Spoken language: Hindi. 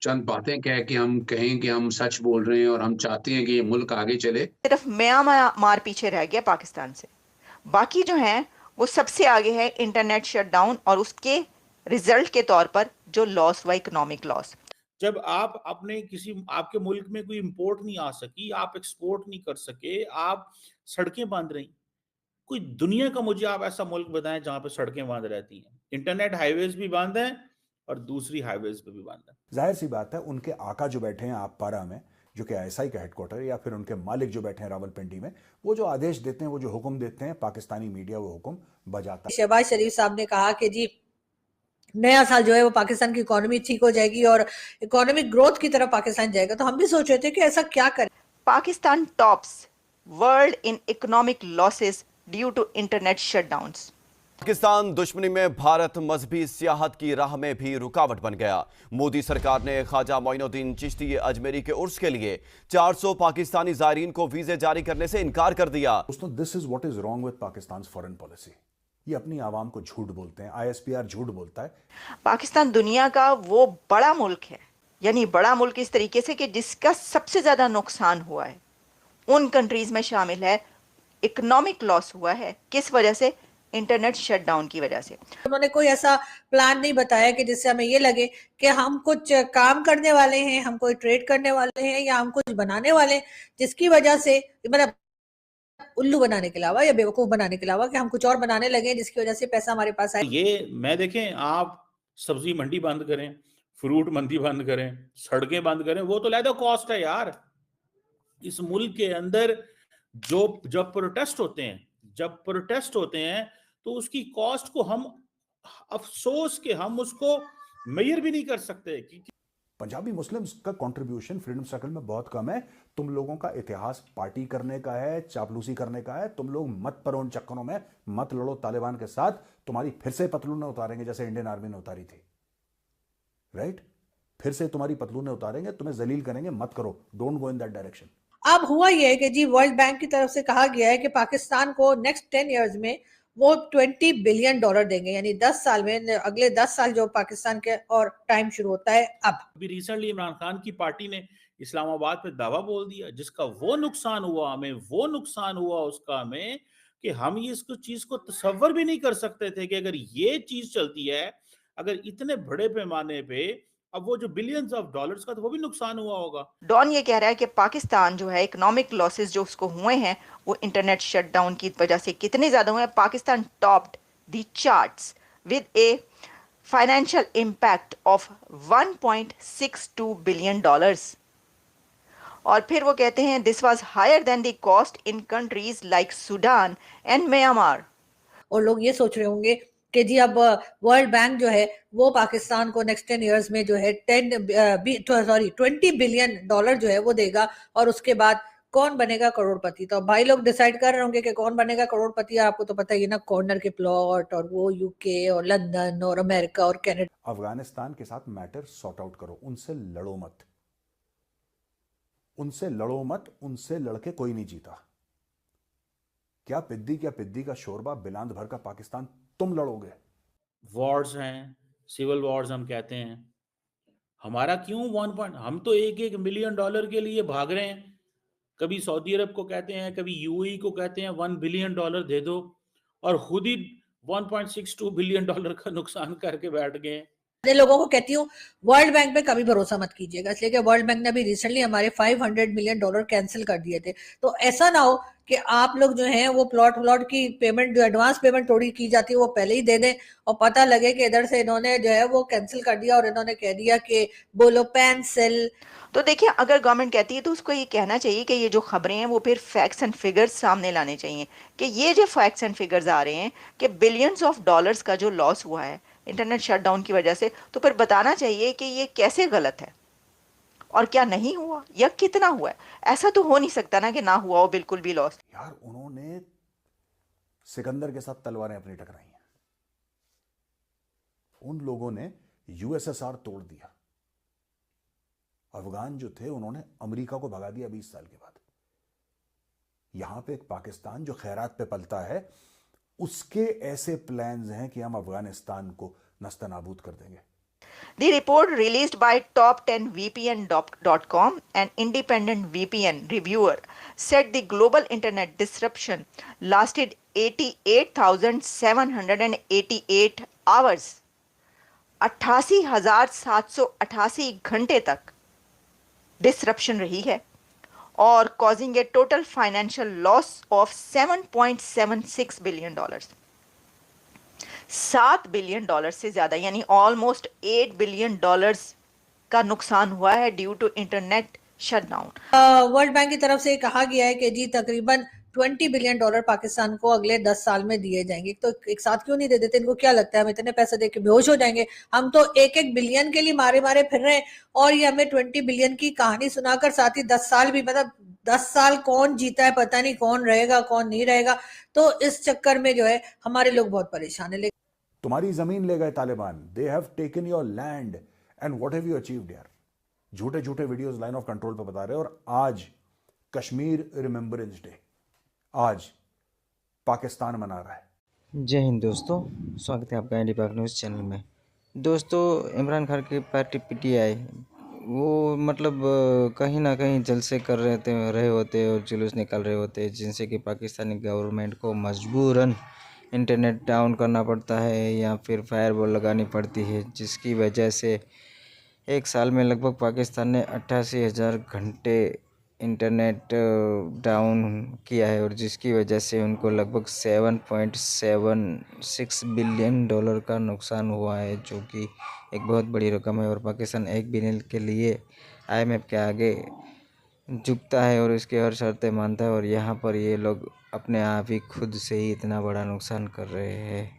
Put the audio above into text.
चंद बातें कह के हम कहें कि हम सच बोल रहे हैं और हम चाहते हैं कि ये मुल्क आगे चले। सिर्फ म्यांमार पीछे रह गया पाकिस्तान से। बाकी जो हैं वो सबसे आगे है इंटरनेट शटडाउन और उसके रिजल्ट के तौर पर जो लॉस हुआ इकोनॉमिक लॉस। जब आप अपने किसी आपके मुल्क में कोई इंपोर्ट नहीं आ सकी, आप एक्सपोर्ट नहीं कर सके, आप सड़कें बंद रही, कोई दुनिया का मुझे आप ऐसा मुल्क बताएं जहां पे सड़कें बंद रहती हैं, इंटरनेट हाईवेज भी बंद है और दूसरी हाईवेज पे भी बंद है। जाहिर सी बात है, उनके आका जो बैठे हैं आप पारा में, जो कि आईएसआई का हेडक्वार्टर, या फिर उनके मालिक जो बैठे हैं रावलपिंडी में, वो जो आदेश देते हैं, वो जो हुक्म देते हैं, पाकिस्तानी मीडिया वो हुक्म बजाता है। शहबाज शरीफ साहब ने कहा कि जी नया साल जो है वो पाकिस्तान की इकोनॉमी ठीक हो जाएगी और इकोनॉमिक ग्रोथ की तरफ पाकिस्तान जाएगा। तो हम भी सोच रहे थे कि ऐसा क्या करें। Pakistan tops world in economic losses due to internet shutdowns. Pakistan दुश्मनी में भारत मजहबी सियाहत की राह में भी रुकावट बन गया। मोदी सरकार ने ख्वाजा मोइनुद्दीन चिश्ती अजमेरी के उर्स के लिए 400 पाकिस्तानी जायरीन को वीजे जारी करने से इनकार कर दिया। दोस्तों, this is what is wrong with Pakistan foreign policy. ये अपनी आवाम को झूठ बोलते हैं, आईएसपीआर झूठ बोलता है। पाकिस्तान दुनिया का वो बड़ा मुल्क है, यानी बड़ा मुल्क इस तरीके से कि जिसका सबसे ज्यादा नुकसान हुआ है उन कंट्रीज में शामिल है। इकोनॉमिक लॉस हुआ है किस वजह से? इंटरनेट शटडाउन की वजह से। उन्होंने कोई ऐसा प्लान नहीं बताया कि जिससे हमें ये लगे कि हम कुछ काम करने वाले हैं, हम कोई ट्रेड करने वाले हैं या हम कुछ बनाने वाले हैं, जिसकी वजह से मतलब उल्लू बनाने के अलावा या बेवकूफ बनाने के अलावा कि हम कुछ और बनाने लगे जिसकी वजह से पैसा हमारे पास आए। ये मैं देखें, आप सब्जी मंडी बंद करें, फ्रूट मंडी बंद करें, सड़कें बंद करें, वो तो लैदा कॉस्ट है यार। इस मुल्क के अंदर जो जब प्रोटेस्ट होते हैं तो उसकी कॉस्ट को हम अफसोस के हम उसको मेजर भी नहीं कर सकते। पंजाबी मुस्लिम्स का कंट्रीब्यूशन फ्रीडम सर्कल में बहुत कम है। तुम लोगों का इतिहास पार्टी करने का है, चापलूसी करने का है। तुम लोग मत पड़ो उन चक्करों में, मत लड़ो तालिबान के साथ। तुम्हारी फिर से पतलून उतारेंगे जैसे इंडियन आर्मी ने उतारी थी, राइट? फिर से तुम्हारी पतलून उतारेंगे, तुम्हें जलील करेंगे। मत करो, don't go in that direction. अब हुआ यह है कि जी वर्ल्ड बैंक की तरफ से कहा गया है कि पाकिस्तान को नेक्स्ट 10 इयर्स में वो $20 बिलियन देंगे, यानी 10 साल में, अगले 10 साल जो पाकिस्तान के और टाइम शुरू होता है। अब अभी रिसेंटली इमरान खान की पार्टी ने इस्लामाबाद पे दावा बोल दिया, जिसका वो नुकसान हुआ उसका हमें कि हम ये इसको चीज को तसव्वुर भी नहीं कर सकते थे कि अगर ये चीज चलती है, अगर इतने बड़े पैमाने पे, अब वो जो बिलियंस ऑफ डॉलर्स का, तो वो भी नुकसान हुआ होगा। डॉन ये कह रहा है कि पाकिस्तान जो है इकोनॉमिक लॉसेस जो उसको हुए हैं वो इंटरनेट शटडाउन की वजह से कितने ज्यादा हुए हैं। Pakistan topped the charts with a financial impact of $1.62 billion. और फिर वो कहते हैं this was higher than the cost in countries like Sudan and Myanmar. और लोग ये सोच रहे होंगे कि जी अब वर्ल्ड बैंक जो है वो पाकिस्तान को नेक्स्ट 10 इयर्स में जो है 20 बिलियन डॉलर जो है वो देगा और उसके बाद कौन बनेगा करोड़पति। तो भाई लोग डिसाइड कर रहे होंगे कि कौन बनेगा करोड़पति। आपको तो पता ही है ना, कॉर्नर के प्लॉट और वो यूके और लंदन और अमेरिका और कनाडा। अफगानिस्तान के साथ मैटर सॉर्ट आउट करो, उनसे लड़ो मत, उनसे लड़ो मत। उनसे लड़के कोई नहीं जीता। क्या पिद्दी का शोरबा बिलांद भर का पाकिस्तान तुम लड़ोगे? वॉर्स हैं, सिविल वॉर्स हम कहते हैं। हमारा क्यों हम तो $1 मिलियन के लिए भाग रहे हैं। कभी सऊदी अरब को कहते हैं, कभी यूएई को कहते हैं $1 बिलियन दे दो, और खुद ही $1.62 बिलियन का नुकसान करके बैठ गए। लोगों को कहती हूँ वर्ल्ड बैंक पे कभी भरोसा मत कीजिएगा, इसलिए कि वर्ल्ड बैंक ने अभी रिसेंटली हमारे $500 मिलियन कैंसिल कर दिए थे। तो ऐसा ना हो कि आप लोग जो हैं वो प्लॉट की पेमेंट, जो एडवांस पेमेंट थोड़ी की जाती है वो पहले ही दे दें और पता लगे कि इधर से इन्होंने जो है वो कैंसिल कर दिया और इन्होंने कह दिया कि बोलो पेंसिल। तो देखिए, अगर गवर्नमेंट कहती है तो उसको ये कहना चाहिए कि ये जो खबरें हैं वो फिर फैक्ट्स एंड फिगर्स सामने लाने चाहिए कि ये जो फैक्ट्स एंड फिगर्स आ रहे हैं कि बिलियंस ऑफ डॉलर्स का जो लॉस हुआ है इंटरनेट शटडाउन की वजह से, तो फिर बताना चाहिए कि ये कैसे गलत है और क्या नहीं हुआ या कितना हुआ है। ऐसा तो हो नहीं सकता ना कि ना हुआ हो बिल्कुल भी लॉस। यार, उन्होंने सिकंदर के साथ तलवारें अपनी टकराई हैं। उन लोगों ने यूएसएसआर तोड़ दिया। अफगान जो थे उन्होंने अमेरिका को भगा दिया 20 साल के बाद। यहां पे एक पाकिस्तान जो खैरात पे पलता है, उसके ऐसे प्लान्स हैं कि हम अफगानिस्तान को नस्तनाबूद कर देंगे। The report released by top10vpn.com, an independent VPN reviewer, said the global internet disruption lasted 88,788 hours, 88,788 घंटे तक डिसरप्शन रही है, और causing a total financial loss of $7.76 billion, $7 billion से ज्यादा, यानी ऑलमोस्ट $8 बिलियन का नुकसान हुआ है due to internet shutdown. World bank की तरफ से कहा गया है कि जी तकरीबन $20 बिलियन पाकिस्तान को अगले 10 साल में दिए जाएंगे। तो एक साथ क्यों नहीं दे देते? इनको क्या लगता है हम इतने पैसे देके बेहोश हो जाएंगे? हम तो एक बिलियन के लिए मारे मारे फिर रहे हैं, और ये हमें 20 बिलियन की कहानी सुनाकर साथ ही 10 साल भी, मतलब 10 साल कौन जीता है पता नहीं, कौन रहेगा कौन नहीं रहेगा। तो इस चक्कर में जो है हमारे लोग बहुत परेशान है। तुम्हारी जमीन ले गए Taliban, they have taken your land and what have you achieved यार? झूठे झूठे वीडियोस लाइन ऑफ कंट्रोल पे बता रहे हो। और आज कश्मीर रिमेंबरेंस डे, आज पाकिस्तान मना रहा है। जय हिंद दोस्तों, स्वागत है आपका इंडिया पाक न्यूज़ चैनल में। दोस्तों, इमरान खान की पार्टी पीटीआई वो मतलब कहीं ना कहीं जलसे कर रहे होते और जुलूस निकाल रहे होते, जिनसे कि पाकिस्तानी गवर्नमेंट को मजबूरन इंटरनेट डाउन करना पड़ता है या फिर फायरवॉल लगानी पड़ती है, जिसकी वजह से एक साल में लगभग पाकिस्तान ने 88,000 घंटे इंटरनेट डाउन किया है, और जिसकी वजह से उनको लगभग $7.76 बिलियन का नुकसान हुआ है, जो कि एक बहुत बड़ी रकम है। और पाकिस्तान 1 बिलियन के लिए IMF के आगे झुकता है और इसके हर शर्तें मानता है, और यहाँ पर ये लोग अपने आप ही खुद से ही इतना बड़ा नुकसान कर रहे हैं।